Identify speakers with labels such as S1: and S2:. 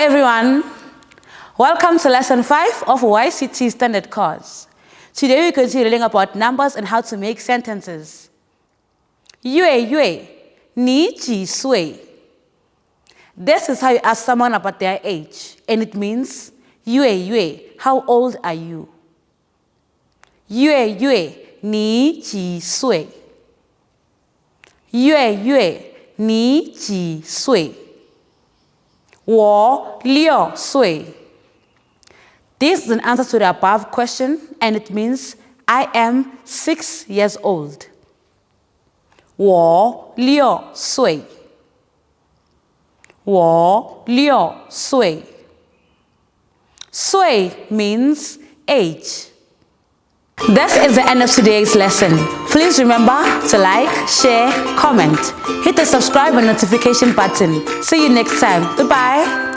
S1: everyone. Welcome to lesson 5 of YCT Standard Course. Today we continue learning about numbers and how to make sentences. 月, 你几岁? This is how you ask someone about their age, and it means 月, how old are you? 月, 你几岁? 月, 你几岁? 我6岁. This is an answer to the above question, and it means I am 6 years old. 我6岁. 我6岁. 岁 means age. This is the end of today's lesson. Please remember to like, share, comment. Hit the subscribe and notification button. See you next time. Goodbye.